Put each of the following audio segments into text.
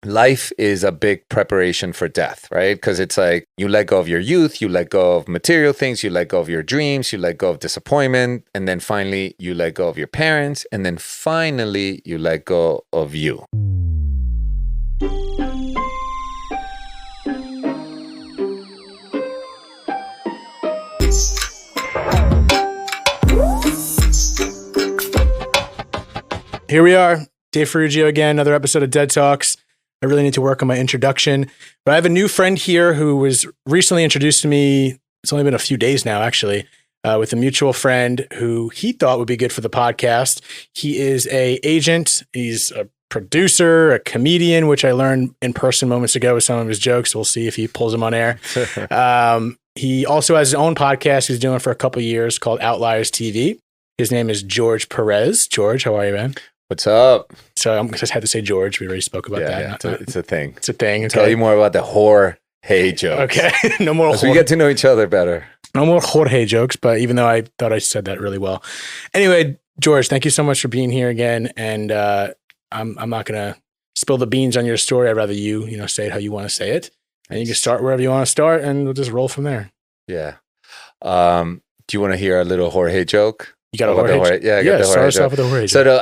life is a big preparation for death, right? Because it's like you let go of your youth, you let go of material things, you let go of your dreams, you let go of disappointment, and then finally you let go of your parents, and then finally you let go of you. Here we are, Dave Ferruggio again, another episode of Dead Talks. I really need to work on my introduction, but I have a new friend here who was recently introduced to me. It's only been a few days now, actually, with a mutual friend who he thought would be good for the podcast. He is an agent. He's a producer, a comedian, which I learned in person moments ago with some of his jokes. We'll see if he pulls them on air. He also has his own podcast he's doing for a couple of years called Outliers TV. His name is Jorge Perez. George, how are you, man? What's up? So I just had to say George. We already spoke about that. Yeah, it's a thing. It's a thing. Okay. Tell you more about the Jorge jokes. Okay. No more. As we get to know each other better. No more Jorge jokes, but even though I thought I said that really well. Anyway, George, thank you so much for being here again. And I'm not going to spill the beans on your story. I'd rather you say it how you want to say it. And you can start wherever you want to start, and we'll just roll from there. Yeah. Do you want to hear a little Jorge joke? You got a Jorge? Yeah, I got the Jorge start us joke. off with a Jorge So, joke.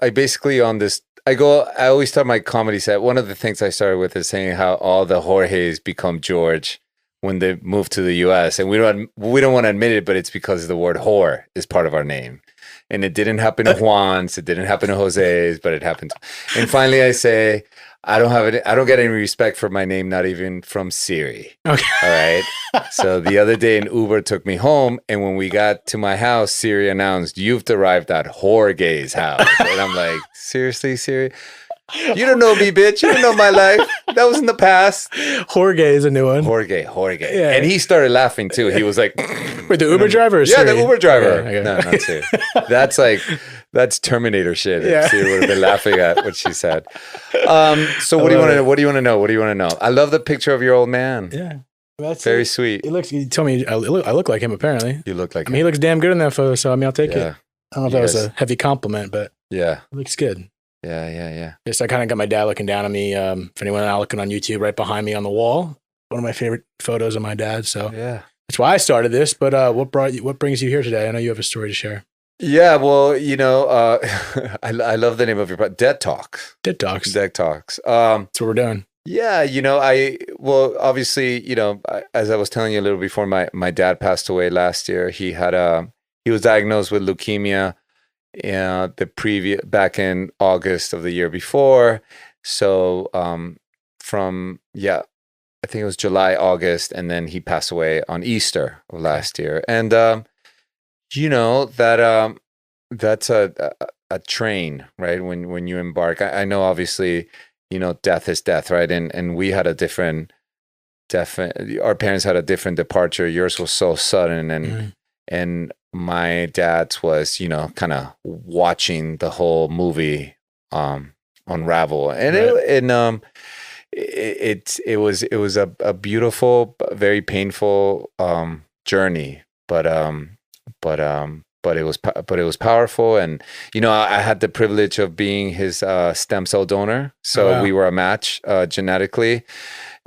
I basically on this, I always start my comedy set. One of the things I started with is saying how all the Jorges become George when they move to the US. And we don't want to admit it, but it's because the word whore is part of our name. And it didn't happen to Juan's, it didn't happen to Jose's, but it happened. And finally I say, I don't get any respect for my name, not even from Siri. Okay. All right. So the other day an Uber took me home, and when we got to my house, Siri announced, "You've arrived at Jorge's house." And I'm like, seriously, Siri? You don't know me, bitch. You don't know my life. That was in the past. Jorge is a new one. Jorge. Yeah. And he started laughing too. He was like, Wait, the Uber driver or yeah, Siri? the Uber driver. Okay. No, not Siri. That's Terminator shit. Yeah. Siri would have been laughing at what she said. So what do you want to know? What do you want to know? I love the picture of your old man. Yeah. That's Very sweet. You told me I look like him, apparently. You look like I mean, he looks damn good in that photo, so I'll take it. Yeah. I don't know if that was a heavy compliment, but Yeah. it looks good. Yeah. Yes, I kind of got my dad looking down at me. If anyone out looking on YouTube, right behind me on the wall, one of my favorite photos of my dad. So Yeah. that's why I started this. But what brings you here today? I know you have a story to share. Yeah, well, I love the name of your podcast, Dead Talks. Dead Talks. Dead Talks. That's what we're doing. Yeah, obviously, as I was telling you a little before, my dad passed away last year. He was diagnosed with leukemia back in August of the year before. So I think it was July, August, and then he passed away on Easter of last year. And that's a train, right? When you embark, I know obviously, death is death, right? And we had our parents had a different departure. Yours was so sudden, and my dad's was, kind of watching the whole movie unravel, and right. it was a beautiful, very painful journey, but it was powerful. And I had the privilege of being his stem cell donor, so wow. We were a match genetically.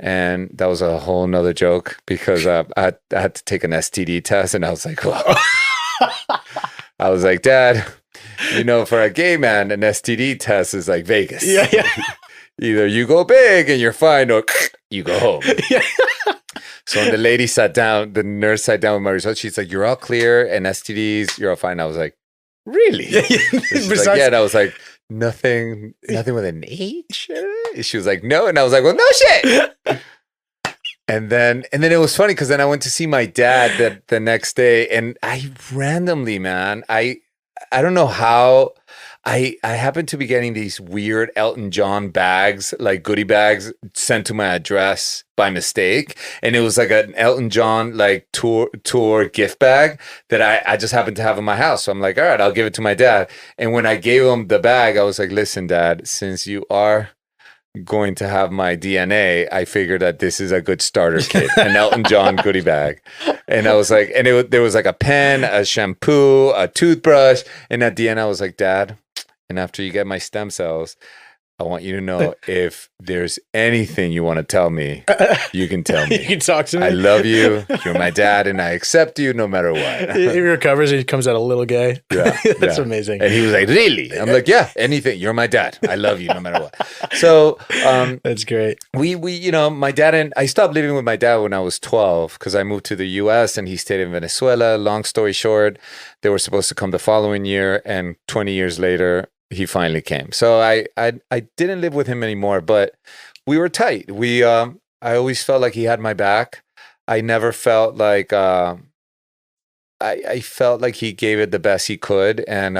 And that was a whole nother joke because I had to take an STD test, and I was like, well, I was like, Dad, for a gay man, an STD test is like Vegas. Yeah. Either you go big and you're fine, or you go home. Yeah. So when the nurse sat down with my results, she's like, "You're all clear, and STDs, you're all fine." I was like, "Really?" She's like, yeah, and I was like, Nothing with an H? She was like, "No," and I was like, "Well, no shit." And then it was funny because then I went to see my dad the next day, and I randomly, man, I don't know how. I happened to be getting these weird Elton John bags, like goodie bags, sent to my address by mistake. And it was like an Elton John like tour gift bag that I just happened to have in my house. So I'm like, all right, I'll give it to my dad. And when I gave him the bag, I was like, listen, Dad, since you are going to have my DNA, I figured that this is a good starter kit, an Elton John goodie bag. And I was like, there was like a pen, a shampoo, a toothbrush. And at the end, I was like, Dad, and after you get my stem cells, I want you to know if there's anything you want to tell me, you can tell me. You can talk to me. I love you. You're my dad, and I accept you no matter what. He recovers. He comes out a little gay. Yeah, That's amazing. And he was like, really? I'm like, yeah, anything. You're my dad. I love you no matter what. So that's great. We my dad and I stopped living with my dad when I was 12 because I moved to the U.S. and he stayed in Venezuela. Long story short, they were supposed to come the following year, and 20 years later, he finally came. So I didn't live with him anymore, but we were tight. I always felt like he had my back. I never felt like I felt like he gave it the best he could, and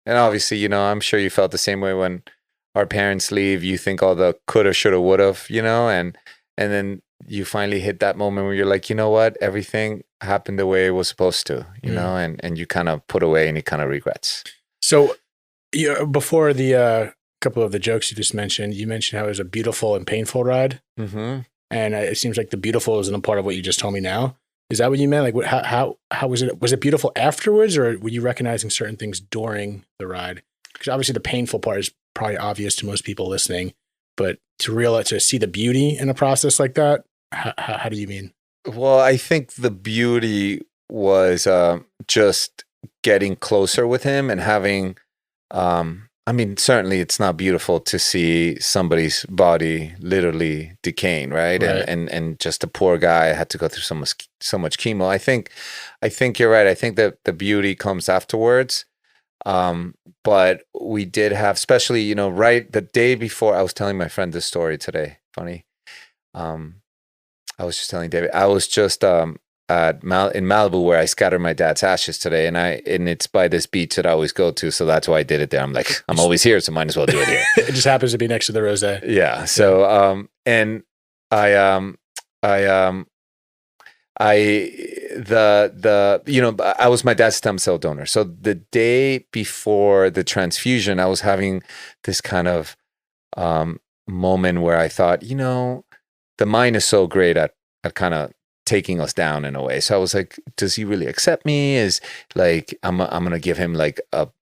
obviously, I'm sure you felt the same way when our parents leave. You think all the coulda, shoulda, woulda, and then you finally hit that moment where you're like, you know what, everything happened the way it was supposed to, and you kind of put away any kind of regrets. So. Before the couple of the jokes you just mentioned, you mentioned how it was a beautiful and painful ride. Mm-hmm. And it seems like the beautiful isn't a part of what you just told me now. Is that what you meant? Like, how was it? Was it beautiful afterwards, or were you recognizing certain things during the ride? Because obviously the painful part is probably obvious to most people listening, but to see the beauty in a process like that, how do you mean? Well, I think the beauty was just getting closer with him and having... certainly it's not beautiful to see somebody's body literally decaying, right? And just a poor guy had to go through so much chemo. I think you're right. I think that the beauty comes afterwards. But we did have, especially, right the day before, I was telling my friend this story today. Funny. I was just telling David, I was just, in Malibu where I scattered my dad's ashes today, and it's by this beach that I always go to, so that's why I did it there. I'm like, I'm always here, so might as well do it here. It just happens to be next to the rosé. Yeah. So and I was my dad's stem cell donor. So the day before the transfusion, I was having this kind of moment where I thought, the mind is so great at kind of taking us down in a way. So I was like, does he really accept me? Is like, I'm going to give him like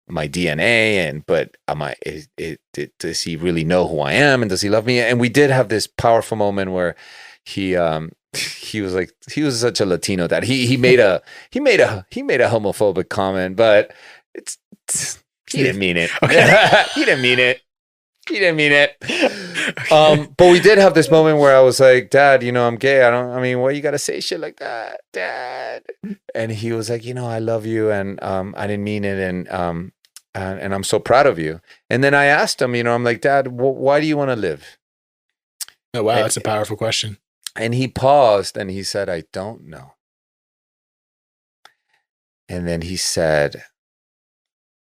my DNA, but does he really know who I am? And does he love me? And we did have this powerful moment where he was like, he was such a Latino that he made a homophobic comment, but he didn't mean it. Okay. He didn't mean it. He didn't mean it. But we did have this moment where I was like, Dad, I'm gay. Why you got to say shit like that, Dad? And he was like, I love you. And I didn't mean it. And I'm so proud of you. And then I asked him, I'm like, Dad, why do you want to live? Oh, wow. That's a powerful question. And he paused and he said, I don't know. And then he said,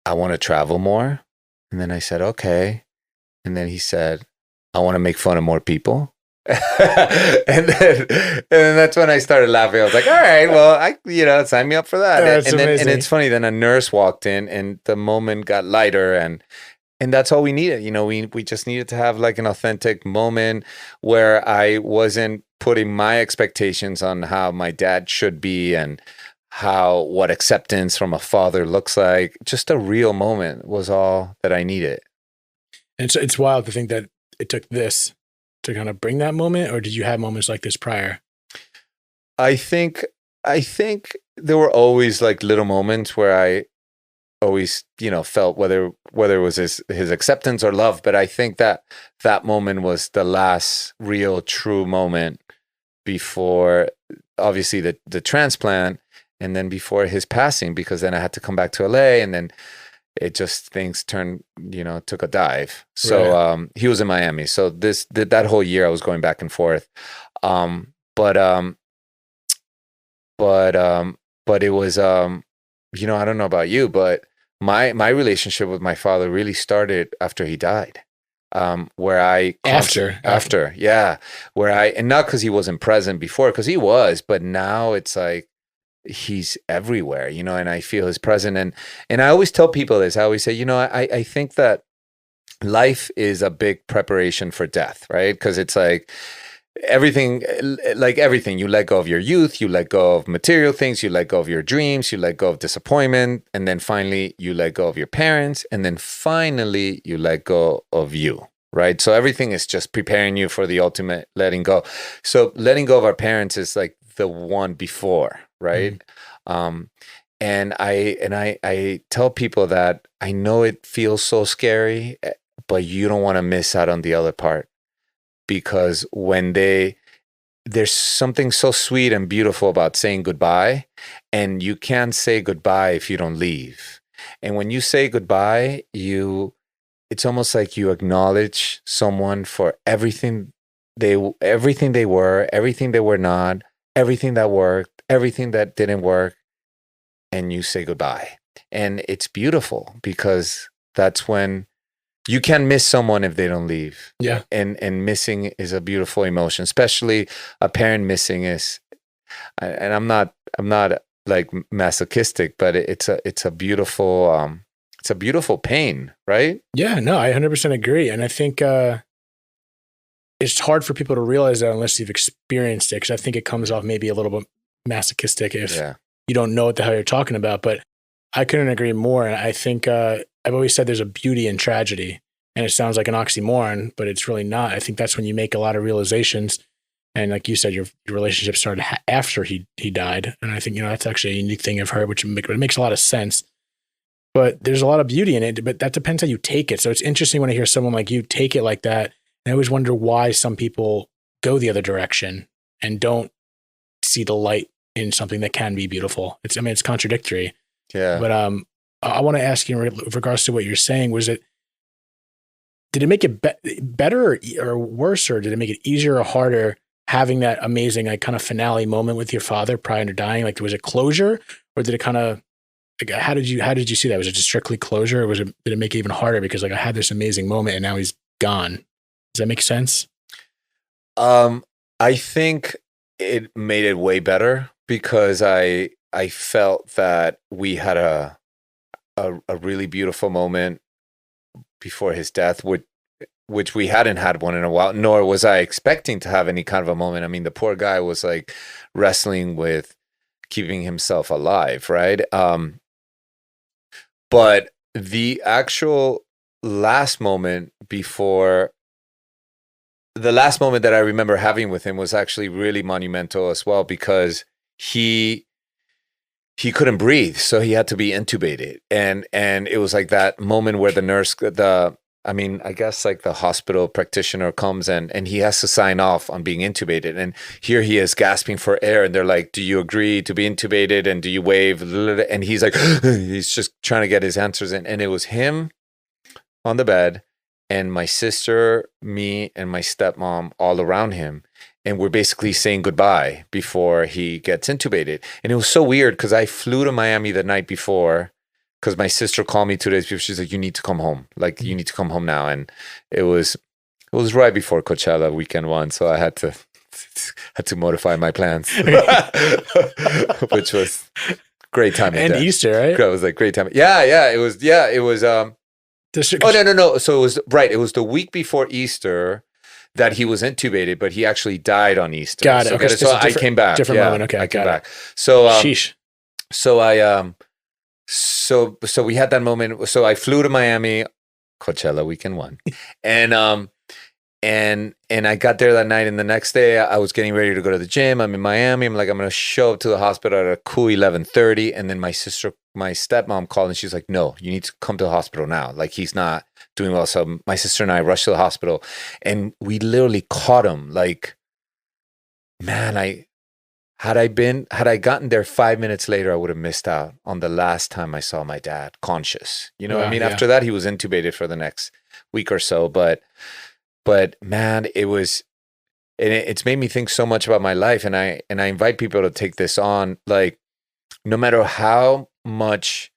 I want to travel more. And then I said, okay. And then he said, I want to make fun of more people. and then that's when I started laughing. I was like, all right, well, sign me up for that. And it's funny. Then a nurse walked in and the moment got lighter, and that's all we needed. We just needed to have like an authentic moment where I wasn't putting my expectations on how my dad should be and what acceptance from a father looks like. Just a real moment was all that I needed. And so it's wild to think that it took this to kind of bring that moment, or did you have moments like this prior? I think there were always like little moments where I always, felt whether it was his acceptance or love, but I think that moment was the last real true moment before obviously the transplant, and then before his passing, because then I had to come back to LA, and then it just, things turned, took a dive. So right. He was in Miami. So that whole year I was going back and forth. But it was, I don't know about you, but my relationship with my father really started after he died. Where I after, yeah, and not because he wasn't present before, because he was, but now it's like he's everywhere, and I feel his presence. And I always tell people this. I always say, I think that life is a big preparation for death, right? Because it's like everything, you let go of your youth, you let go of material things, you let go of your dreams, you let go of disappointment, and then finally you let go of your parents, and then finally you let go of you. right? So everything is just preparing you for the ultimate letting go. So letting go of our parents is like the one before, right? And I tell people that I know it feels so scary, but you don't want to miss out on the other part, because there's something so sweet and beautiful about saying goodbye, and you can't say goodbye if you don't leave. And when you say goodbye, it's almost like you acknowledge someone for everything they were, everything they were not, everything that worked, everything that didn't work, and you say goodbye. And it's beautiful, because that's when you can miss someone if they don't leave. Yeah. And missing is a beautiful emotion, especially a parent missing is, and I'm not like masochistic, but it's a beautiful pain, right? Yeah, no, I 100% agree. And I think it's hard for people to realize that unless you've experienced it, because I think it comes off maybe a little bit masochistic if you don't know what the hell you're talking about. But I couldn't agree more. And I think I've always said there's a beauty in tragedy, and it sounds like an oxymoron, but it's really not. I think that's when you make a lot of realizations. And like you said, your relationship started after he died. And I think, that's actually a unique thing I've heard, but it makes a lot of sense. But there's a lot of beauty in it, but that depends how you take it. So it's interesting when I hear someone like you take it like that. And I always wonder why some people go the other direction and don't see the light in something that can be beautiful. It's contradictory. Yeah. But I want to ask you in regards to what you're saying, did it make it better or worse, or did it make it easier or harder having that amazing like kind of finale moment with your father prior to dying? Like, was it closure, or did it kind of, like, how did you see that? Was it just strictly closure, or did it make it even harder because like I had this amazing moment and now he's gone? Does that make sense? I think it made it way better, because I felt that we had a really beautiful moment before his death, which we hadn't had one in a while, nor was I expecting to have any kind of a moment. I mean, the poor guy was like wrestling with keeping himself alive, right? But the actual last moment that I remember having with him was actually really monumental as well, because he couldn't breathe, so he had to be intubated, and it was like that moment where the nurse, I guess like the hospital practitioner comes and he has to sign off on being intubated, and here he is gasping for air, and they're like, "Do you agree to be intubated, and do you waive?" And he's like, he's just trying to get his answers in, and it was him on the bed, and my sister, me, and my stepmom all around him. And we're basically saying goodbye before he gets intubated. And it was so weird, because I flew to Miami the night before, because my sister called me 2 days before. She's like, "You need to come home. Like, you need to come home now." And it was right before Coachella weekend one. So I had to modify my plans, which was great time. And Easter, right? It was like great time. Yeah. It was. No. So it was right. It was the week before Easter that he was intubated, but he actually died on Easter. Got it. So, okay, so I came back. Different moment. Okay, I came back. So, sheesh. So I so we had that moment. So I flew to Miami, Coachella weekend one, and I got there that night, and the next day I was getting ready to go to the gym. I'm in Miami. I'm like, I'm gonna show up to the hospital at a cool 11:30, and then my stepmom called, and she's like, "No, you need to come to the hospital now. Like, he's not doing well." So my sister and I rushed to the hospital, and we literally caught him. Like, man, had I gotten there 5 minutes later, I would have missed out on the last time I saw my dad conscious. You know what I mean? Yeah. After that, he was intubated for the next week or so, but man, it's made me think so much about my life. And I invite people to take this on. Like, no matter how much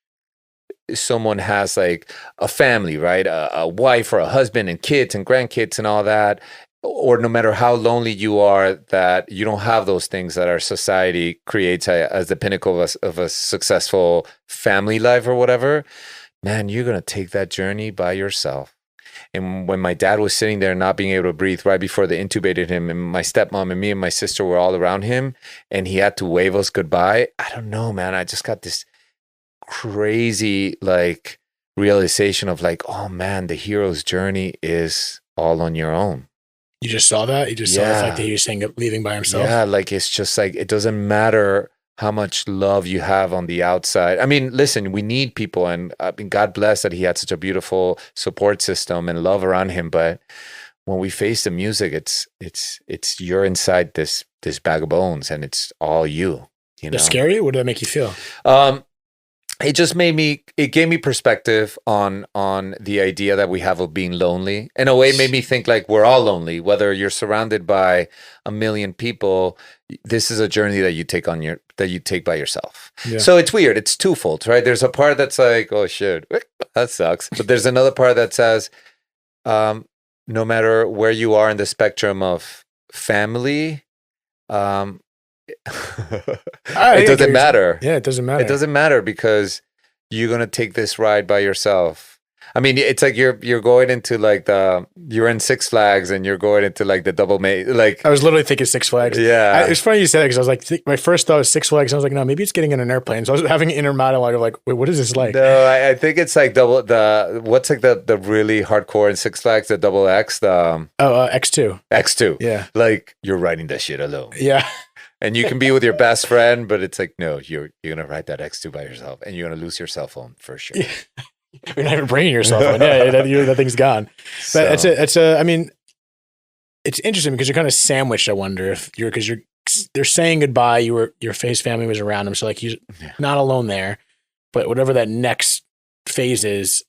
someone has like a family, right? A wife or a husband and kids and grandkids and all that, or no matter how lonely you are, that you don't have those things that our society creates as the pinnacle of a successful family life or whatever, man, you're going to take that journey by yourself. And when my dad was sitting there not being able to breathe right before they intubated him, and my stepmom and me and my sister were all around him, and he had to wave us goodbye, I don't know, man. I just got this crazy like realization of like, oh man, the hero's journey is all on your own. You just saw that? You just saw the fact that he was saying leaving by himself? Yeah, like it's just like, it doesn't matter how much love you have on the outside. I mean, listen, we need people, and I mean, God bless that he had such a beautiful support system and love around him. But when we face the music, it's you're inside this bag of bones, and it's all you. You know, that's scary. What did that make you feel? It just it gave me perspective on the idea that we have of being lonely. In a way, it made me think like we're all lonely, whether you're surrounded by a million people. This is a journey that you take by yourself. Yeah. So it's weird. It's twofold, right? There's a part that's like, oh shit, that sucks. But there's another part that says, no matter where you are in the spectrum of family, it doesn't matter. Yeah, it doesn't matter. It doesn't matter because you're gonna take this ride by yourself. I mean, it's like you're going into like you're in Six Flags and you're going into like the double like. I was literally thinking Six Flags. Yeah, it's funny you said that because I was like, my first thought was Six Flags. And I was like, no, maybe it's getting in an airplane. So I was having an inner monologue of like, wait, what is this like? No, I think it's like what's like the really hardcore in Six Flags, the double X, X2. X2. Yeah, like you're riding that shit alone. Yeah. And you can be with your best friend, but it's like, no, you're gonna ride that X2 by yourself, and you're gonna lose your cell phone for sure. Yeah. You're not even bringing your cell phone. Yeah, that thing's gone. But I mean, it's interesting because you're kind of sandwiched. I wonder if they're saying goodbye. His family was around him, so like he's not alone there. But whatever that next phase is,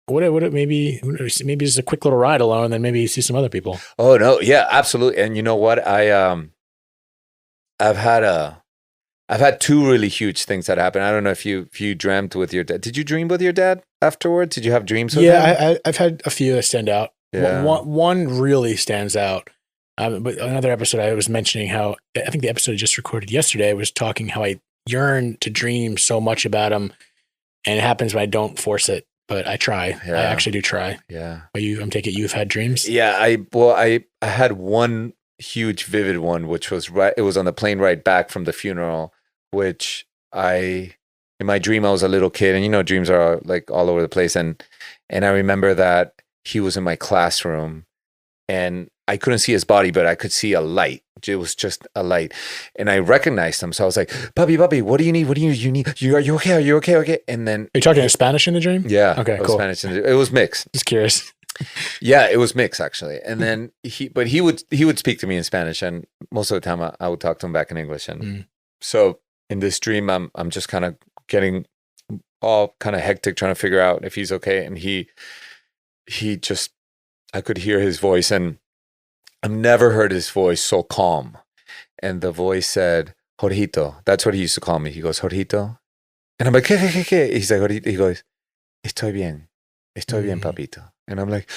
maybe it's a quick little ride alone, and then maybe you see some other people. Oh no, yeah, absolutely. And you know what? I've had two really huge things that happen. I don't know if you dreamt with your dad. Did you dream with your dad afterwards? Did you have dreams with him? Yeah, I've had a few that stand out. Yeah. One really stands out. But another episode I was mentioning how, I think the episode I just recorded yesterday, I was talking how I yearn to dream so much about him, and it happens when I don't force it, but I try. Yeah. I actually do try. Yeah. But I'm taking it you've had dreams? Yeah, I had one huge vivid one, which was it was on the plane ride back from the funeral, which in my dream, I was a little kid, and you know, dreams are like all over the place. And I remember that he was in my classroom, and I couldn't see his body, but I could see a light. It was just a light, and I recognized him. So I was like, "Papi, what do you need? What do you need? Are you okay? Are you okay? Okay." And then, are you talking in Spanish in the dream? Yeah. Okay. Cool. Spanish. It was mixed. Just curious. Yeah, it was mixed actually. And then he would speak to me in Spanish, and most of the time I would talk to him back in English. And so in this dream, I'm just kind of getting all kind of hectic, trying to figure out if he's okay. And he just, I could hear his voice, and I've never heard his voice so calm. And the voice said, "Jorgito." That's what he used to call me. He goes, "Jorgito." And I'm like, ¿Qué? He's like, "Jorgito." He goes, Estoy bien, papito." And I'm like,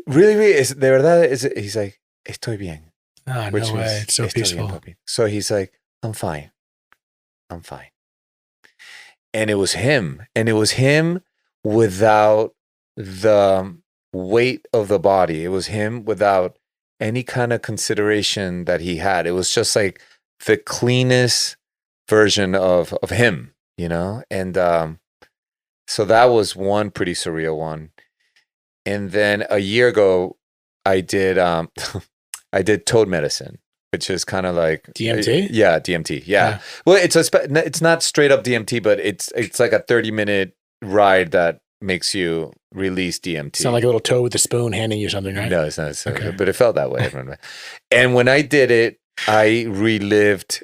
really? ¿Es de verdad? He's like, "Estoy bien." Oh, no way. It's so peaceful. Bien, so he's like, I'm fine. And it was him. And it was him without the weight of the body. It was him without any kind of consideration that he had. It was just like the cleanest version of him, you know? And so that was one pretty surreal one. And then a year ago, I did toad medicine, which is kind of like DMT. Yeah, DMT. Yeah. Well, it's not straight up DMT, but it's like a 30-minute ride that makes you release DMT. Sound like a little toad with a spoon handing you something, right? No, it's not. Okay. But it felt that way. And when I did it, I relived.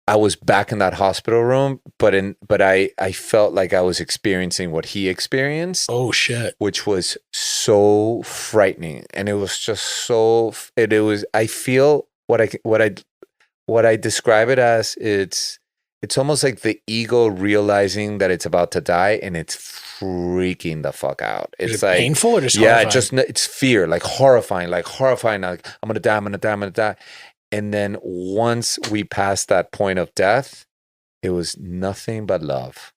I was back in that hospital room, but I felt like I was experiencing what he experienced. Oh shit! Which was so frightening, and it was just so. It was. I feel what I describe it as. It's almost like the ego realizing that it's about to die, and it's freaking the fuck out. It's like painful or just horrifying? It's fear, like horrifying. Like I'm gonna die. And then once we passed that point of death, it was nothing but love.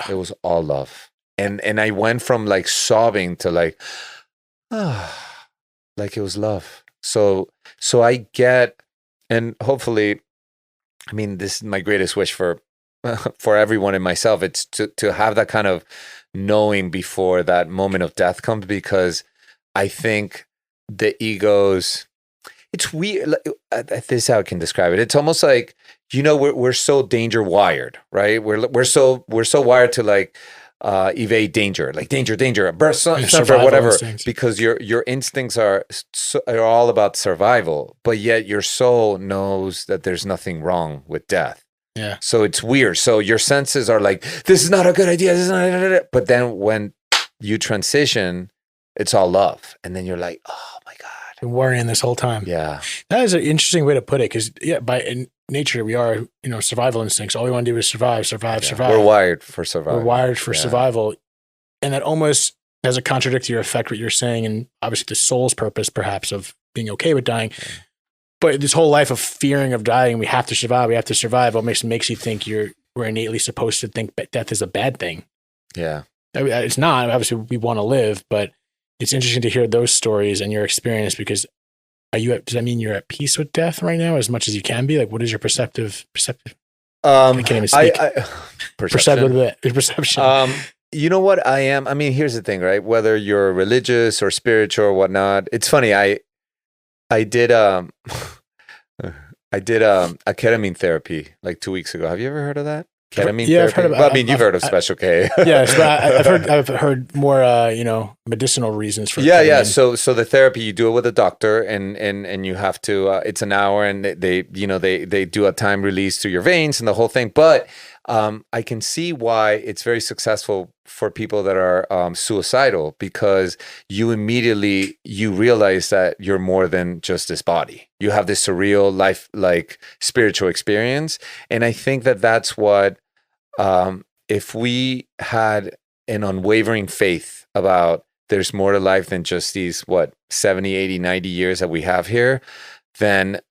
It was all love. And I went from like sobbing to like it was love. So I get, and hopefully, I mean, this is my greatest wish for everyone and myself. It's to have that kind of knowing before that moment of death comes, because I think the egos, it's weird. This is how I can describe it. It's almost like, we're so danger wired, right? We're so wired to like evade danger, like danger, burst, suffer, whatever, instincts. Because your instincts are all about survival, but yet your soul knows that there's nothing wrong with death. Yeah. So it's weird. So your senses are like, this is not a good idea. This is not. But then when you transition, it's all love, and then you're like, oh my God. Been worrying this whole time. Yeah. That is an interesting way to put it, because in nature we are, survival instincts. All we want to do is survive. We're wired for survival. We're wired for survival. And that almost has a contradictory effect, what you're saying, and obviously the soul's purpose perhaps of being okay with dying. Yeah. But this whole life of fearing of dying, we have to survive, almost makes you think we're innately supposed to think death is a bad thing. Yeah. It's not. Obviously we want to live, but it's interesting to hear those stories and your experience, because does that mean you're at peace with death right now as much as you can be? Like, what is your perceptive? I can't even speak. Perception. You know what I am? I mean, here's the thing, right? Whether you're religious or spiritual or whatnot, it's funny. I did a ketamine therapy like 2 weeks ago. Have you ever heard of that? Ketamine therapy? I've heard of it. You've heard of Special K. Yes, but I've heard more, medicinal reasons for ketamine. Yeah. So the therapy, you do it with a doctor, and you have to. It's an hour, and they do a time release to your veins and the whole thing. But I can see why it's very successful for people that are suicidal, because you immediately realize that you're more than just this body. You have this surreal life, like spiritual experience, and I think that that's what. If we had an unwavering faith about there's more to life than just these 70, 80, 90 years that we have here, then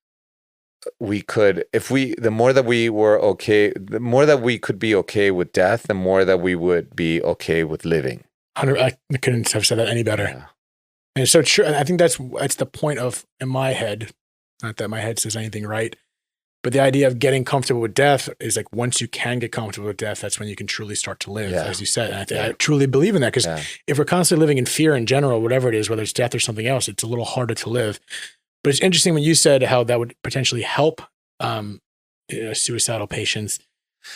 we could, the more that we were okay, the more that we could be okay with death, the more that we would be okay with living. I couldn't have said that any better. Yeah. And it's so true. I think that's the point of, in my head, not that my head says anything right, but the idea of getting comfortable with death is like, once you can get comfortable with death, that's when you can truly start to live, as you said. And I truly believe in that, because if we're constantly living in fear in general, whatever it is, whether it's death or something else, it's a little harder to live. But it's interesting when you said how that would potentially help suicidal patients.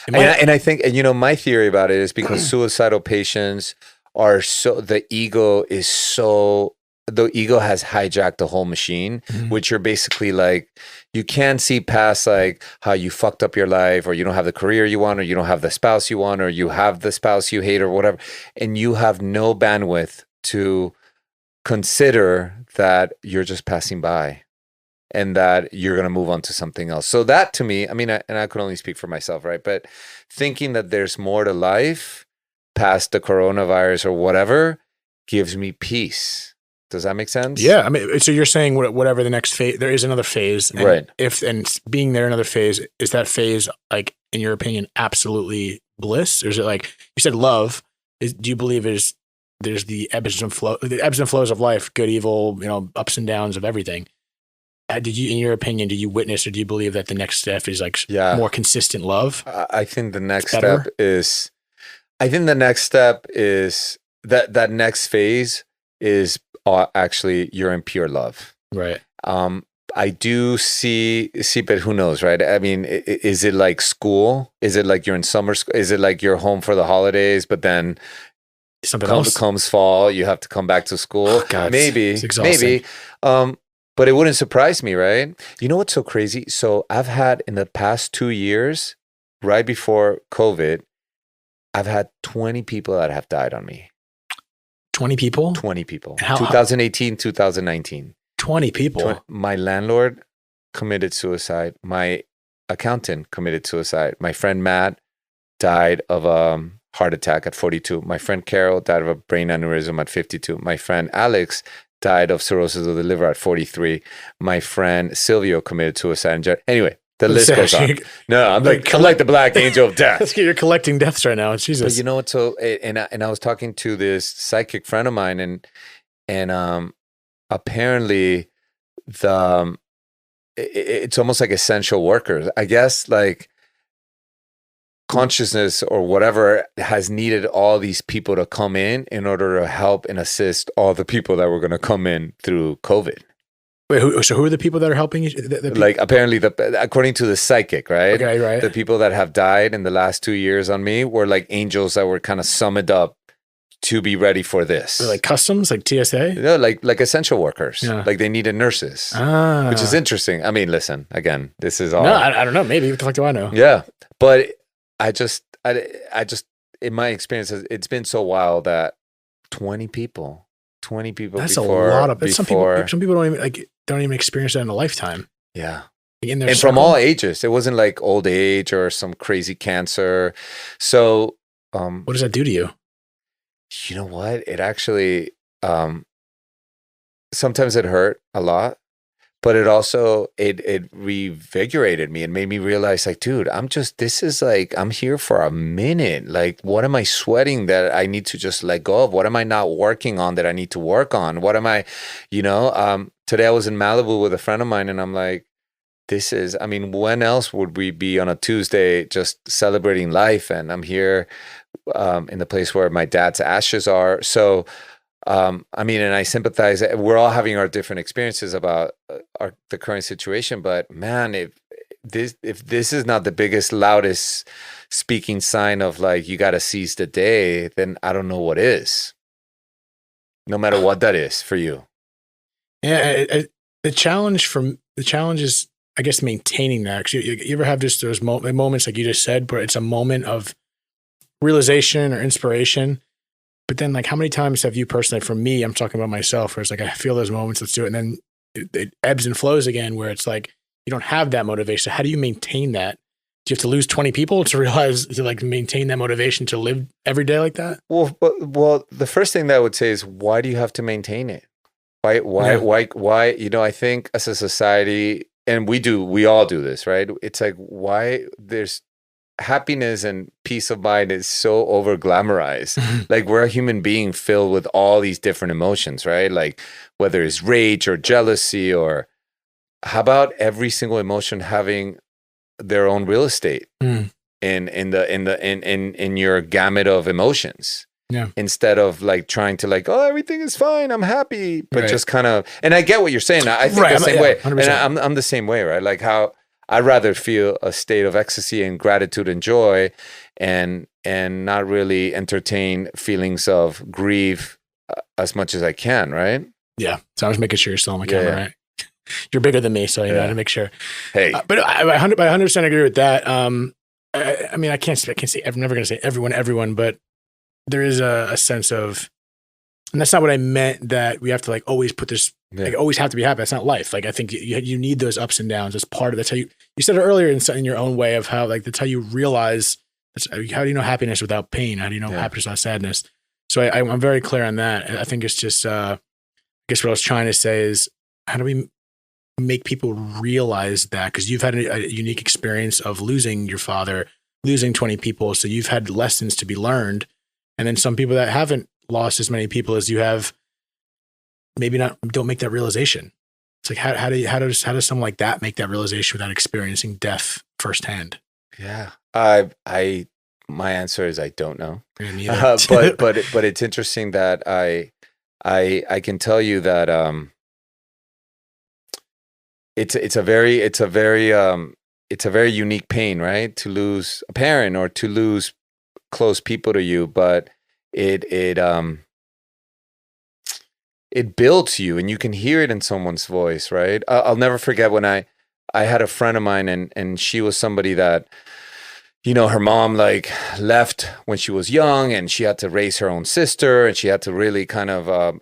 And I think, my theory about it is because suicidal patients are the ego has hijacked the whole machine, which you're basically like, you can't see past like how you fucked up your life, or you don't have the career you want, or you don't have the spouse you want, or you have the spouse you hate, or whatever. And you have no bandwidth to consider that you're just passing by and that you're going to move on to something else. So that, to me, I mean, and I could only speak for myself, right? But thinking that there's more to life past the coronavirus or whatever gives me peace. Does that make sense? Yeah. I mean, so you're saying whatever the next phase, there is another phase. And right. And being there another phase, is that phase, like, in your opinion, absolutely bliss? Or is it like, you said love, do you believe there's the ebbs and flows of life, good, evil, ups and downs of everything? Did you, in your opinion, do you witness, or do you believe that the next step is like more consistent love? I think the next step is, that next phase is actually you're in pure love. Right. I do see, but who knows, right? I mean, is it like school? Is it like you're in summer school? Is it like you're home for the holidays, but then something else comes fall, you have to come back to school? Oh, God, maybe. But it wouldn't surprise me, right? You know what's so crazy? So I've had, in the past 2 years, right before COVID, I've had 20 people that have died on me. 20 people? 20 people. 2018, 2019. 20 people? My landlord committed suicide. My accountant committed suicide. My friend Matt died of a heart attack at 42. My friend Carol died of a brain aneurysm at 52. My friend Alex died of cirrhosis of the liver at 43. My friend Silvio committed suicide. Anyway, the list goes on. No, I'm like the black angel of death. You're collecting deaths right now. Jesus. But you know what? So, and I was talking to this psychic friend of mine, and apparently it's almost like essential workers. I guess, like, consciousness or whatever has needed all these people to come in order to help and assist all the people that were going to come in through COVID. Wait, who are the people that are helping you? Like apparently, according to the psychic, right? Okay, right. The people that have died in the last 2 years on me were like angels that were kind of summoned up to be ready for this. Like customs, like TSA? No, like essential workers. Yeah. Like they needed nurses, which is interesting. I mean, listen, again, this is all. No, I don't know. Maybe what the fuck do I know? Yeah, but I just, in my experience, it's been so wild that 20 people. That's a lot of. Some people don't even experience that in a lifetime. Yeah. In their and circle. from all ages. It wasn't like old age or some crazy cancer. So what does that do to you? You know what? It actually sometimes it hurt a lot, but it also it revigorated me and made me realize, like, dude, I'm here for a minute. Like, what am I sweating that I need to just let go of? What am I not working on that I need to work on? What am I, today I was in Malibu with a friend of mine and I'm like, when else would we be on a Tuesday just celebrating life? And I'm here in the place where my dad's ashes are. So, and I sympathize. We're all having our different experiences about the current situation. But man, if this is not the biggest, loudest speaking sign of like, you got to seize the day, then I don't know what is. No matter what that is for you. Yeah, the challenge is, I guess, maintaining that. Because you ever have just those moments, like you just said, but it's a moment of realization or inspiration. But then, like, how many times have you personally, for me, I'm talking about myself, where it's like, I feel those moments, let's do it. And then it ebbs and flows again, where it's like, you don't have that motivation. How do you maintain that? Do you have to lose 20 people to maintain that motivation to live every day like that? Well, the first thing that I would say is, why do you have to maintain it? Why? I think as a society, and we all do this, right? It's like, why there's happiness and peace of mind is so over glamorized. Like, we're a human being filled with all these different emotions, right? Like, whether it's rage or jealousy, or how about every single emotion having their own real estate in your gamut of emotions? Yeah. Instead of like trying to like, oh, everything is fine, I'm happy, but just kind of. And I get what you're saying. I think the same way, 100%. And I'm the same way, right? Like, how I'd rather feel a state of ecstasy and gratitude and joy, and not really entertain feelings of grief as much as I can, right? Yeah. So I was making sure you're still on my camera, right? You're bigger than me, so I had to make sure. Hey, but I 100% agree with that. I can't say. I'm never going to say everyone, but there is a sense of, and that's not what I meant, that we have to like always put this, like always have to be happy. That's not life. Like, I think you need those ups and downs as part of, that's how you said it earlier in your own way of how, like, that's how you realize, how do you know happiness without pain? How do you know happiness without sadness? So I'm very clear on that. I think it's just, I guess what I was trying to say is, how do we make people realize that? Because you've had a unique experience of losing your father, losing 20 people. So you've had lessons to be learned. And then some people that haven't lost as many people as you have, maybe don't make that realization. It's like, how does someone like that make that realization without experiencing death firsthand? Yeah, my answer is I don't know. But it's interesting that I can tell you that it's a very unique pain, right? To lose a parent or to lose close people to you, but it builds you, and you can hear it in someone's voice, right? I'll never forget when I had a friend of mine, and she was somebody that, her mom like left when she was young, and she had to raise her own sister, and she had to really kind of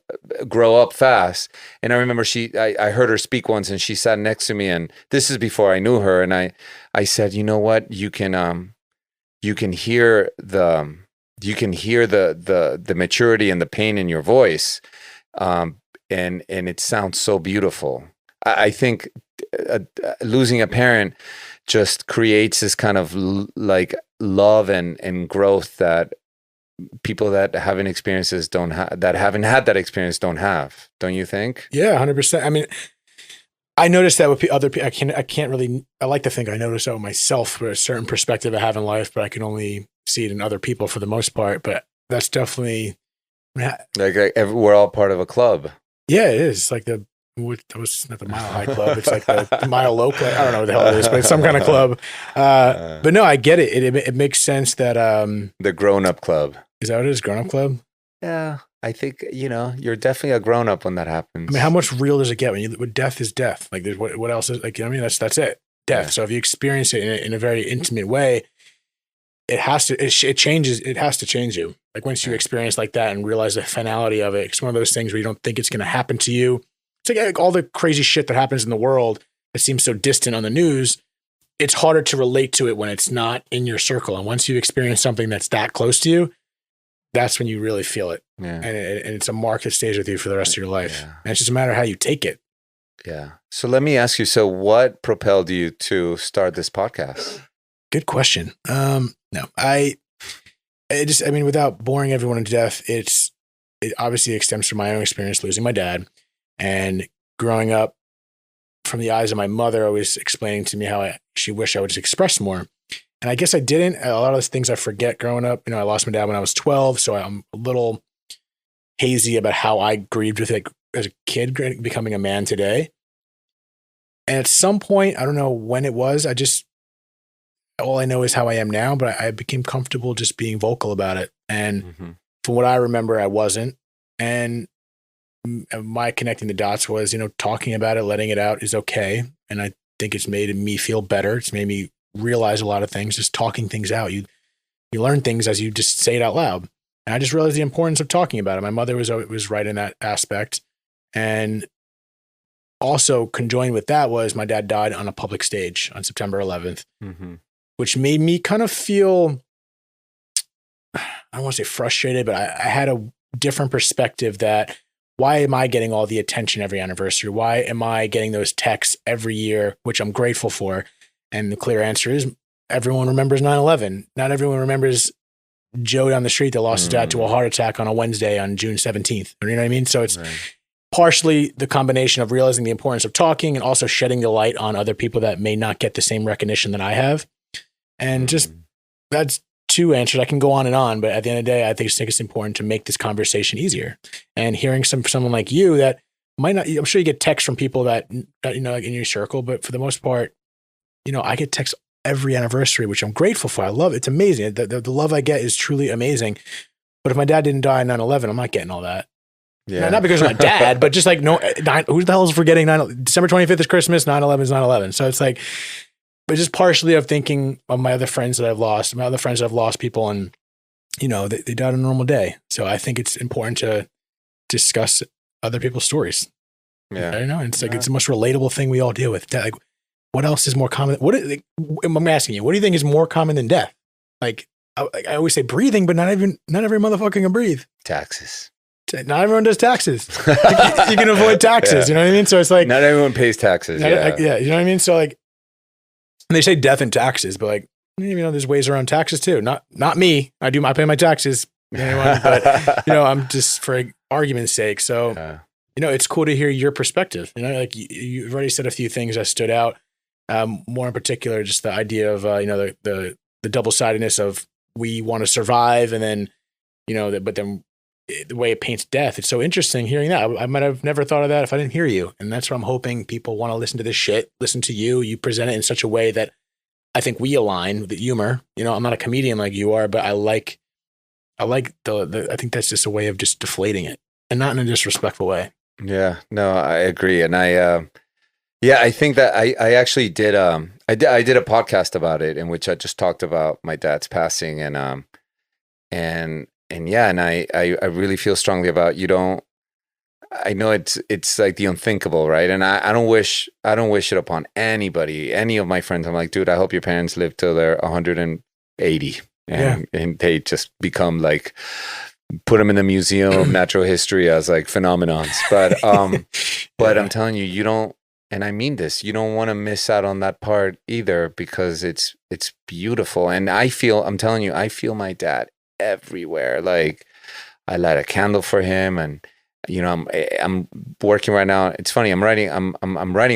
grow up fast. And I remember I heard her speak once, and she sat next to me, and this is before I knew her, and I said, you know what, you can hear the maturity and the pain in your voice, and it sounds so beautiful. I think losing a parent just creates this kind of like love and growth that people that haven't that haven't had that experience don't have. Don't you think? Yeah, 100%. I mean, I noticed that with other people. I can't really, I like to think I notice that with myself for a certain perspective I have in life, but I can only see it in other people for the most part. But that's definitely we're all part of a club. Yeah, it is. Like that was not the Mile High Club. It's like the Mile Low Club. I don't know what the hell it is, but it's some kind of club. But no, I get it. It makes sense that the Grown Up Club. Is that what it is? Grown Up Club? Yeah. I think, you're definitely a grown up when that happens. I mean, how much real does it get when death is death? Like, there's what else is like? I mean, that's it, death. Yeah. So if you experience it in a very intimate way, it has to changes. It has to change you. Like once you experience like that and realize the finality of it, it's one of those things where you don't think it's going to happen to you. It's like all the crazy shit that happens in the world that seems so distant on the news. It's harder to relate to it when it's not in your circle. And once you experience something that's that close to you, that's when you really feel it. Yeah. And it's a mark that stays with you for the rest of your life. Yeah. And it's just a matter of how you take it. Yeah. So let me ask you, so what propelled you to start this podcast? Good question. No, without boring everyone to death, it obviously extends from my own experience losing my dad and growing up from the eyes of my mother, always explaining to me how she wished I would just express more. And I guess I didn't. A lot of those things I forget growing up. I lost my dad when I was 12, so I'm a little hazy about how I grieved with it as a kid, becoming a man today. And at some point, I don't know when it was, all I know is how I am now, but I became comfortable just being vocal about it. And from what I remember, I wasn't. And my connecting the dots was, talking about it, letting it out is okay. And I think it's made me feel better. It's made me realize a lot of things, just talking things out. You learn things as you just say it out loud. And I just realized the importance of talking about it. My mother was right in that aspect. And also conjoined with that was my dad died on a public stage on September 11th, which made me kind of feel, I don't want to say frustrated, but I had a different perspective that why am I getting all the attention every anniversary? Why am I getting those texts every year, which I'm grateful for? And the clear answer is everyone remembers 9/11. Not everyone remembers Joe down the street that lost his dad to a heart attack on a Wednesday on June 17th. You know what I mean? So it's partially the combination of realizing the importance of talking and also shedding the light on other people that may not get the same recognition that I have. And just that's two answers. I can go on, but at the end of the day, I think it's important to make this conversation easier. And hearing someone like you that might not, I'm sure you get texts from people that like in your circle, but for the most part, I get texts every anniversary, which I'm grateful for. I love it. It's amazing. The love I get is truly amazing. But if my dad didn't die on 9/11, I'm not getting all that. Yeah. Not because of my dad, but just like, who the hell is forgetting December 25th is Christmas, 9/11 is 9/11. So it's like, but just partially of thinking of my other friends that I've lost, people and, they died on a normal day. So I think it's important to discuss other people's stories. Yeah. It's like, it's the most relatable thing we all deal with. Like, what else is more common? I'm asking you, what do you think is more common than death? Like, I always say breathing, but not every motherfucker can breathe. Taxes. Not everyone does taxes. You can avoid taxes. You know what I mean? So it's like, not everyone pays taxes. You know what I mean? So like, they say death and taxes, but like, there's ways around taxes too. Not me. I pay my taxes. But I'm just for argument's sake. So, it's cool to hear your perspective. Like you've already said a few things that stood out. More in particular, just the idea of, the double-sidedness of we want to survive and then, but then the way it paints death. It's so interesting hearing that. I might have never thought of that if I didn't hear you. And that's what I'm hoping people want to listen to this shit, listen to you. You present it in such a way that I think we align with the humor. I'm not a comedian like you are, but I like I think that's just a way of just deflating it and not in a disrespectful way. Yeah, no, I agree. And I think that I actually did, I did a podcast about it in which I just talked about my dad's passing and I really feel strongly about, I know it's like the unthinkable, right? And I don't wish it upon anybody, any of my friends. I'm like, dude, I hope your parents live till they're 180 and they just become like, put them in the Museum of Natural History as like phenomenons. But but I'm telling you, you don't, and I mean this, you don't want to miss out on that part either, because it's beautiful. And I'm telling you, I feel my dad everywhere. Like I light a candle for him, and I'm working right now. It's funny. I'm writing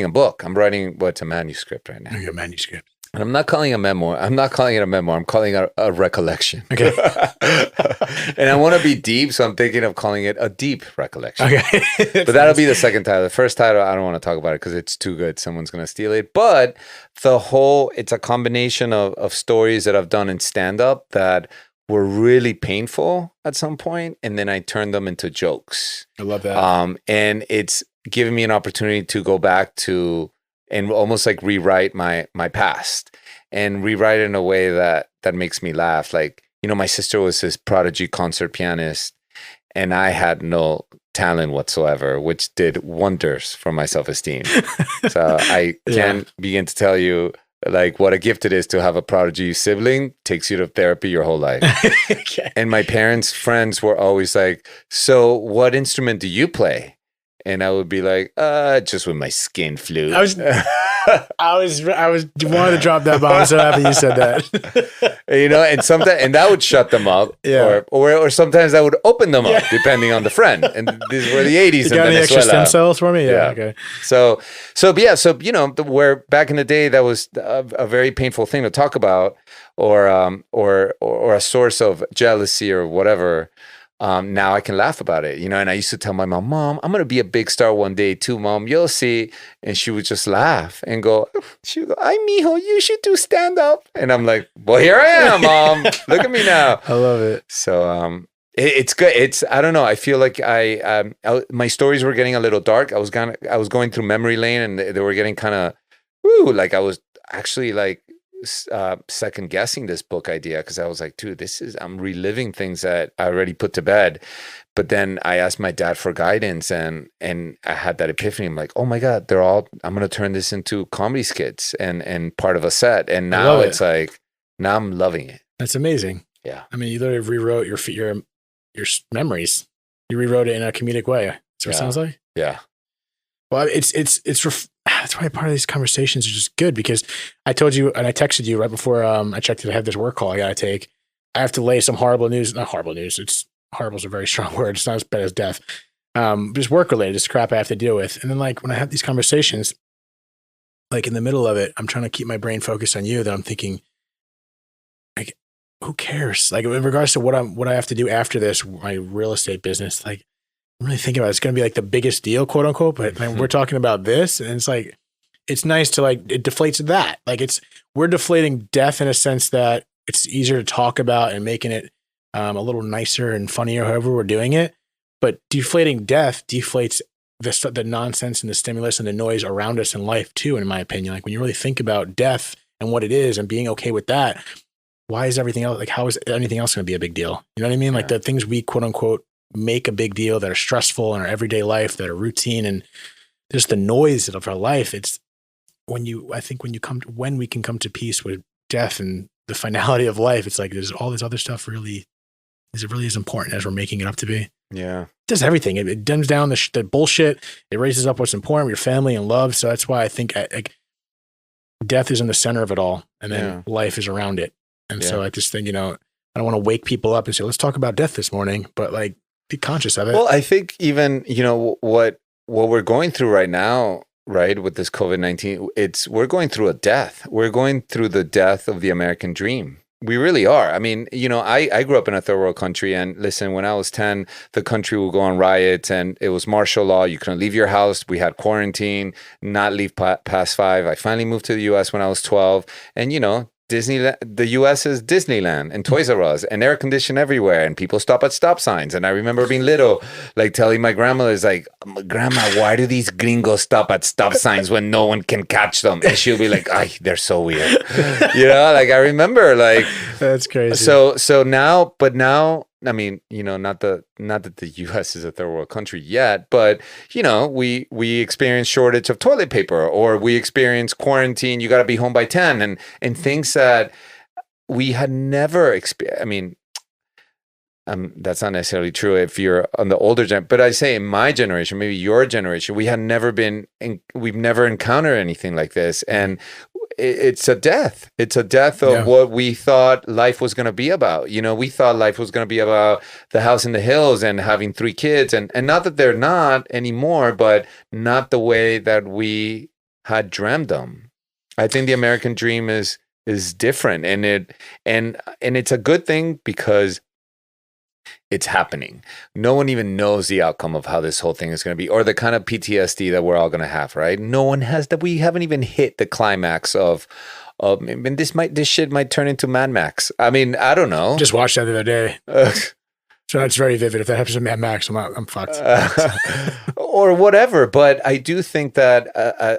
a book. I'm writing what's a manuscript right now. Your manuscript. And I'm not calling it a memoir. I'm calling it a recollection. Okay. And I want to be deep, so I'm thinking of calling it a deep recollection. Okay. But that'll be the second title. The first title, I don't want to talk about it because it's too good. Someone's going to steal it. But it's a combination of stories that I've done in stand-up that were really painful at some point, and then I turned them into jokes. I love that. And it's given me an opportunity to go back to and almost like rewrite my past and rewrite it in a way that makes me laugh. Like, my sister was this prodigy concert pianist, and I had no talent whatsoever, which did wonders for my self-esteem. So I can't begin to tell you like what a gift it is to have a prodigy sibling. Takes you to therapy your whole life. Okay. And my parents' friends were always like, so what instrument do you play? And I would be like, just with my skin flute. I was wanted to drop that bomb. I'm so happy you said that. And sometimes, and that would shut them up. Yeah. Or sometimes I would open them up, depending on the friend. And these were the 80s you in got Venezuela. Any extra stem cells for me? Yeah. Okay. So where back in the day that was a very painful thing to talk about, or a source of jealousy or whatever. Now I can laugh about it, and I used to tell my mom, I'm going to be a big star one day too, Mom, you'll see. And she would just laugh and she would go, ay, mijo, you should do stand up. And I'm like, well, here I am, Mom. Look at me now. I love it. So, it's good. I don't know. I feel like my stories were getting a little dark. I was going through memory lane, and they were getting kind of, like I was actually like, second guessing this book idea, because I was like, dude, I'm reliving things that I already put to bed. But then I asked my dad for guidance, and I had that epiphany. I'm like, oh my God, I'm going to turn this into comedy skits and part of a set. And now it's like, now I'm loving it. That's amazing. Yeah. I mean, you literally rewrote your memories. You rewrote it in a comedic way. That's what it sounds like. Yeah. Well, that's why part of these conversations are just good, because I told you and I texted you right before I checked that I have this work call I got to take. I have to lay some horrible news. Not horrible news. Horrible is a very strong word. It's not as bad as death. Just work related, just crap I have to deal with. And then like when I have these conversations, like in the middle of it, I'm trying to keep my brain focused on you. That I'm thinking, like, who cares? Like in regards to what I have to do after this, my real estate business, like, I'm really thinking about it. It's going to be like the biggest deal, quote unquote, but we're talking about this, and it's like, it's nice to like, it deflates that. Like we're deflating death in a sense that it's easier to talk about and making it a little nicer and funnier, however we're doing it. But deflating death deflates the nonsense and the stimulus and the noise around us in life too, in my opinion. Like when you really think about death and what it is and being okay with that, why is everything else, like how is anything else going to be a big deal? You know what I mean? Like the things we quote unquote make a big deal that are stressful in our everyday life, that are routine, and just the noise of our life. It's when we can come to peace with death and the finality of life, it's like there's all this other stuff really as important as we're making it up to be. Yeah. It does everything. It dumbs down the bullshit. It raises up what's important, your family and love. So that's why I think death is in the center of it all, and then life is around it. And so I just think, I don't want to wake people up and say, let's talk about death this morning, but like, be conscious of it. Well, I think even, what we're going through right now, right, with this COVID-19, we're going through a death. We're going through the death of the American dream. We really are. I mean, I grew up in a third world country, and listen, when I was 10, the country would go on riots, and it was martial law. You couldn't leave your house. We had quarantine, not leave past 5. I finally moved to the US when I was 12, and Disneyland, the U.S. is Disneyland and Toys R Us and air conditioned everywhere, and people stop at stop signs. And I remember being little, like telling my grandmother, like, Grandma, why do these gringos stop at stop signs when no one can catch them? And she'll be like, ay, they're so weird. Like I remember, like, that's crazy. So now, I mean, not that the U.S. is a third world country yet, but we experience shortage of toilet paper, or we experience quarantine. You got to be home by 10, and things that we had never experienced. I mean, that's not necessarily true if you're on the older gen, but I say in my generation, maybe your generation, we've never encountered anything like this, and it's a death. It's a death of what we thought life was going to be about. You know, we thought life was going to be about the house in the hills and having 3 kids, and not that they're not anymore, but not the way that we had dreamed them. I think the American dream is different, and it's a good thing because it's happening. No one even knows the outcome of how this whole thing is going to be, or the kind of PTSD that we're all going to have, right? No one has that. We haven't even hit the climax of and this shit might turn into Mad Max. I mean, I don't know. Just watched that the other day. So that's very vivid. If that happens to Mad Max, I'm fucked. Or whatever. But I do think that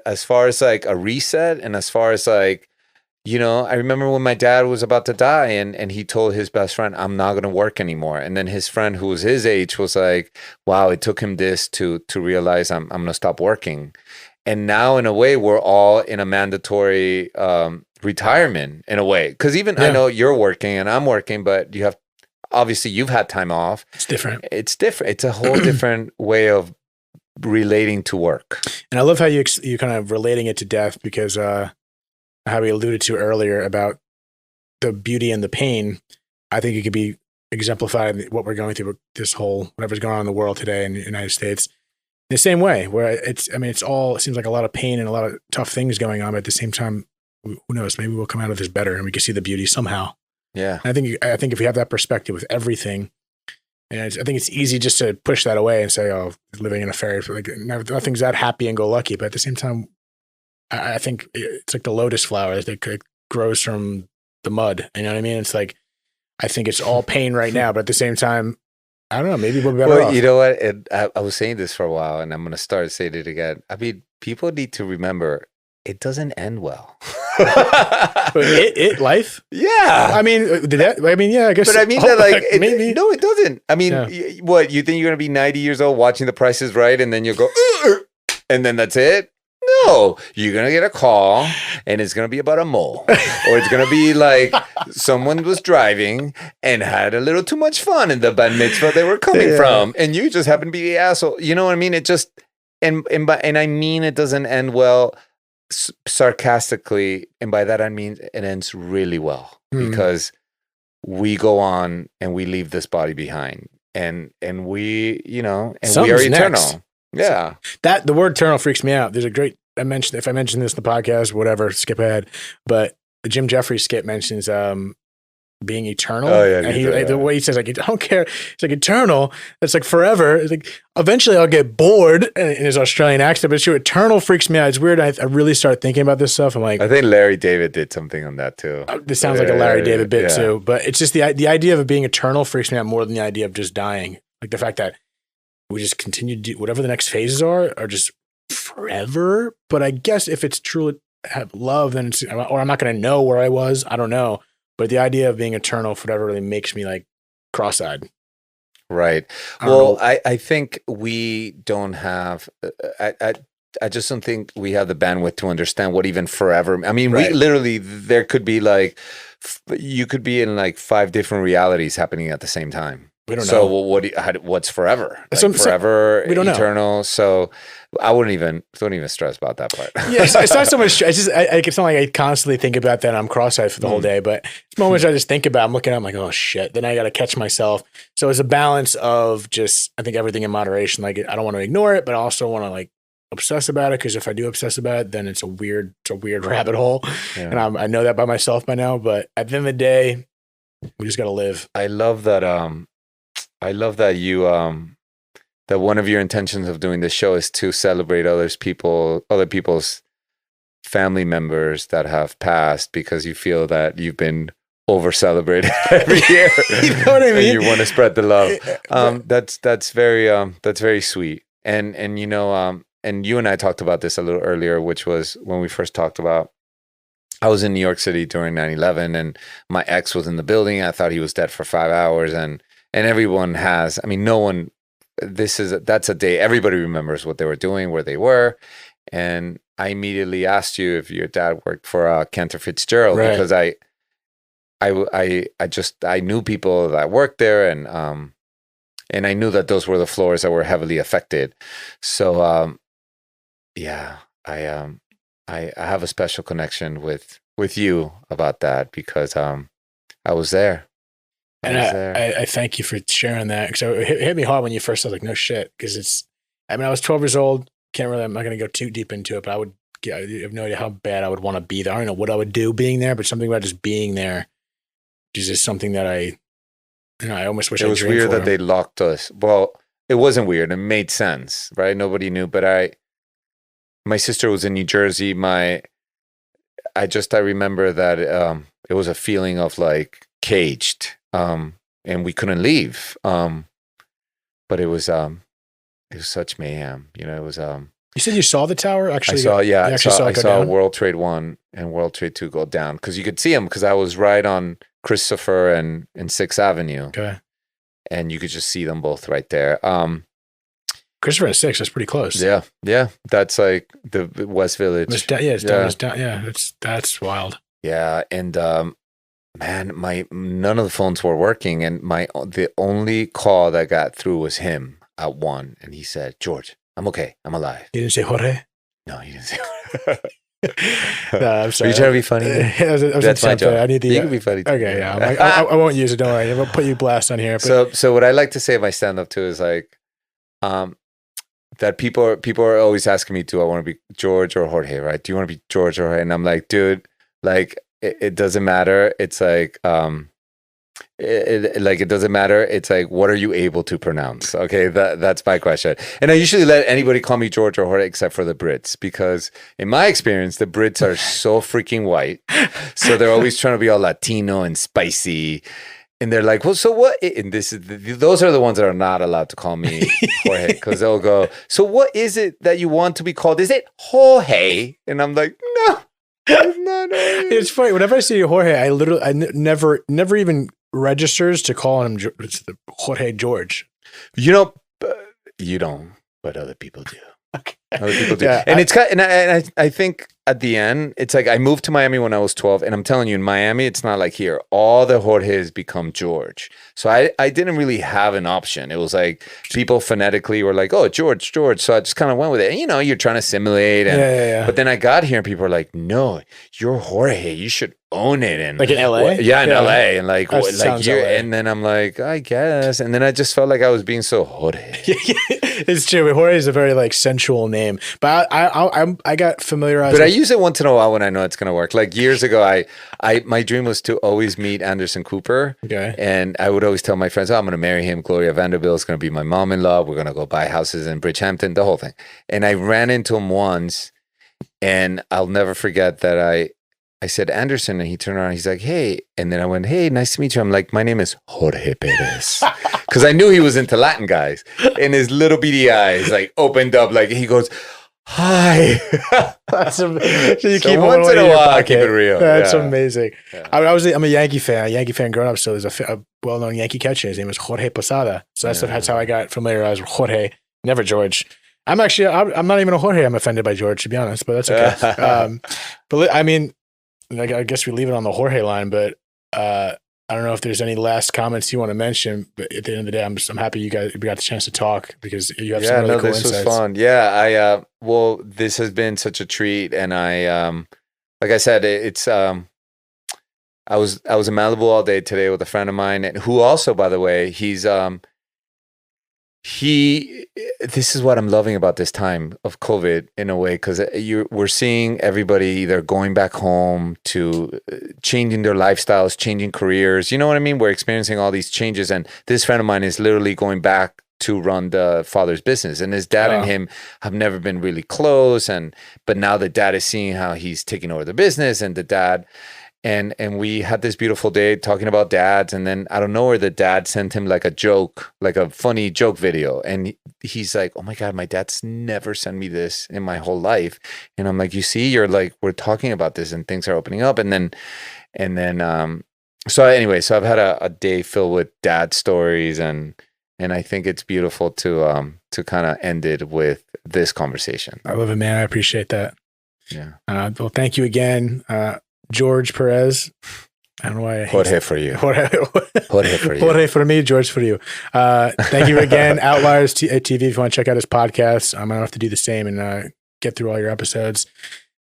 as far as like a reset, and as far as like, you know, I remember when my dad was about to die, and he told his best friend, I'm not going to work anymore. And then his friend, who was his age, was like, wow, it took him this to realize I'm going to stop working. And now, in a way, we're all in a mandatory retirement, in a way. Because even I know you're working and I'm working, but obviously you've had time off. It's different. It's different. It's a whole different way of relating to work. And I love how you kind of relating it to death, because how we alluded to earlier about the beauty and the pain. I think it could be exemplified in what we're going through, this whole, whatever's going on in the world today in the United States. In the same way, where it seems like a lot of pain and a lot of tough things going on, but at the same time, who knows, maybe we'll come out of this better and we can see the beauty somehow. Yeah. And I think if we have that perspective with everything, and I think it's easy just to push that away and say, oh, living in a fairy, like nothing's that happy and go lucky. But at the same time, I think it's like the lotus flower that grows from the mud. You know what I mean? It's like, I think it's all pain right now, but at the same time, I don't know, maybe we'll be better off. You know what? I was saying this for a while, and I'm going to start saying it again. I mean, people need to remember, it doesn't end well. Life? Yeah. I mean, yeah, I guess. But I mean, that like, maybe. No, it doesn't. I mean, what, you think you're going to be 90 years old watching The Price is Right, and then you'll go, and then that's it? No, you're going to get a call, and it's going to be about a mole. Or it's going to be like someone was driving and had a little too much fun in the bar mitzvah they were coming from, and you just happen to be the asshole. You know what I mean? It just, and I mean, it doesn't end well sarcastically, and by that I mean it ends really well, because we go on and we leave this body behind, and we, you know, and we are eternal. Next. Yeah. So the word eternal freaks me out. There's a great, if I mention this in the podcast, whatever, skip ahead. But the Jim Jeffries skit mentions being eternal. Oh, yeah. And the way he says, like, I don't care. It's like eternal. It's like forever. It's like, eventually I'll get bored in his Australian accent, but sure, eternal freaks me out. It's weird. I really start thinking about this stuff. I'm like, I think Larry David did something on that too. This sounds like a Larry David bit too, but it's just the idea of it being eternal freaks me out more than the idea of just dying. Like the fact that we just continue to do whatever the next phases are just forever. But I guess if it's truly have love, then it's, or I'm not going to know where I was. I don't know. But the idea of being eternal forever really makes me like cross-eyed. Right. Well, I think we don't have, I just don't think we have the bandwidth to understand what even forever. I mean, we literally, there could be like, you could be in like 5 different realities happening at the same time. We don't know. So what's forever? Like forever, we don't eternal. Know. So I don't even stress about that part. Yeah, it's not so much. It's just it's not like I constantly think about that. I'm cross-eyed for the whole day, but it's moments I just think about. I'm looking at, I'm like, oh shit. Then I got to catch myself. So it's a balance of just, I think, everything in moderation. Like I don't want to ignore it, but I also want to like obsess about it, because if I do obsess about it, then it's a weird rabbit hole, and I know that by myself by now. But at the end of the day, we just got to live. I love that. I love that you that one of your intentions of doing this show is to celebrate other people's family members that have passed, because you feel that you've been over celebrated every year. You know what I mean? And you want to spread the love. That's very sweet. And you know, and you and I talked about this a little earlier, which was when we first talked about, I was in New York City during 9/11, and my ex was in the building. I thought he was dead for 5 hours, and everyone has, I mean, no one, that's a day everybody remembers what they were doing, where they were. And I immediately asked you if your dad worked for Cantor Fitzgerald, because I knew people that worked there, and I knew that those were the floors that were heavily affected. So, I I have a special connection with you about that because I was there. I thank you for sharing that because it hit me hard when you first said like no shit because I was 12 years old. I'm not going to go too deep into it, but I have no idea how bad I would want to be there. I don't know what I would do being there, but something about just being there is just something that I almost wish I dreamed for. It was weird that they locked us. Well, it wasn't weird. It made sense, right? Nobody knew, but my sister was in New Jersey. I remember that it was a feeling of like caged, and we couldn't leave. But it was such mayhem. You know, it was. You said you saw the tower? Actually, I saw World Trade 1 and World Trade 2 go down because you could see them because I was right on Christopher and 6th Avenue. Okay. And you could just see them both right there. Christopher and 6th, that's pretty close. Yeah. That's like the West Village. That's wild. Yeah, and man, none of the phones were working, and the only call that got through was him at 1, and he said, "George, I'm okay. I'm alive." He didn't say Jorge? No, he didn't say Jorge. No, I'm sorry. Are you trying to be funny? That's my job. I need you can be funny too. Okay, yeah. I won't use it. Don't worry. I won't put you blast on here. But. So what I like to say in my stand-up too is like, that people are always asking me, do I want to be George or Jorge, right? Do you want to be George or Jorge? And I'm like, dude, like it doesn't matter. It's like, it doesn't matter. It's like, what are you able to pronounce? Okay, that's my question. And I usually let anybody call me George or Jorge except for the Brits, because in my experience, the Brits are so freaking white, so they're always trying to be all Latino and spicy. And they're like, well, so what? And those are the ones that are not allowed to call me Jorge, because they'll go, so what is it that you want to be called? Is it Jorge? And I'm like, no, it's not Jorge. It's funny. Whenever I see Jorge, I never even registers to call him Jorge George. You don't, but other people do. Okay. Other people do. Yeah, and I think at the end, it's like I moved to Miami when I was 12, and I'm telling you, in Miami, it's not like here. All the Jorges become George. So I didn't really have an option. It was like people phonetically were like, oh, George. So I just kind of went with it. And, you're trying to assimilate. And, But then I got here and people were like, no, you're Jorge. You should own it. And like in LA? Yeah, in LA. And like you're, and then I'm like, I guess. And then I just felt like I was being so Jorge. It's true. Jorge is a very like sensual name. But I got familiarized. But I use it once in a while when I know it's gonna work. Like years ago, my dream was to always meet Anderson Cooper. Okay. And I would always tell my friends, I'm gonna marry him. Gloria Vanderbilt is gonna be my mom-in-law. We're gonna go buy houses in Bridgehampton, the whole thing. And I ran into him once, and I'll never forget that I said Anderson, and he turned around. He's like, hey. And then I went, hey, nice to meet you. I'm like, my name is Jorge Perez. Because I knew he was into Latin guys. And his little beady eyes like opened up. Like he goes, hi. So you keep once in a while, I keep it real. That's amazing. Yeah. I'm a Yankee fan growing up. So there's a well-known Yankee catcher. His name is Jorge Posada. So that's how I got familiarized with Jorge, never George. I'm not even a Jorge. I'm offended by George, to be honest, but that's okay. But I mean, I guess we leave it on the Jorge line, but I don't know if there's any last comments you want to mention. But at the end of the day, I'm happy we got the chance to talk because you have some really cool insights. This was fun. Yeah, well, this has been such a treat, and like I said, it's I was in Malibu all day today with a friend of mine, and who also, by the way, this is what I'm loving about this time of COVID in a way, because we're seeing everybody either going back home to changing their lifestyles, changing careers. You know what I mean? We're experiencing all these changes, and this friend of mine is literally going back to run the father's business, and his dad and him have never been really close, but now the dad is seeing how he's taking over the business, and the dad. And we had this beautiful day talking about dads, and then out of nowhere, the dad sent him like a joke, like a funny joke video, and he's like, "Oh my God, my dad's never sent me this in my whole life." And I'm like, "You see, you're like, we're talking about this, and things are opening up." And then, so I've had a day filled with dad stories, and I think it's beautiful to kind of end it with this conversation. I love it, man. I appreciate that. Yeah. Well, thank you again. George Perez. I don't know why. Jorge for you. Jorge for you. Jorge for me, George for you. Thank you again. Outliers TV. If you want to check out his podcast, I'm going to have to do the same and get through all your episodes.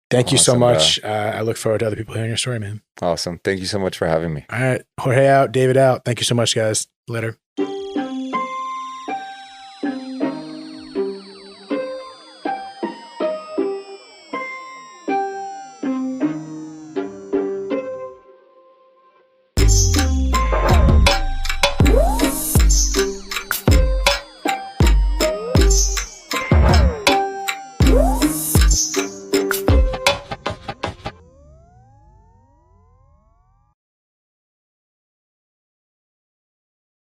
Thank you so Awesome, much. I look forward to other people hearing your story, man. Awesome. Thank you so much for having me. All right. Jorge out, David out. Thank you so much, guys. Later.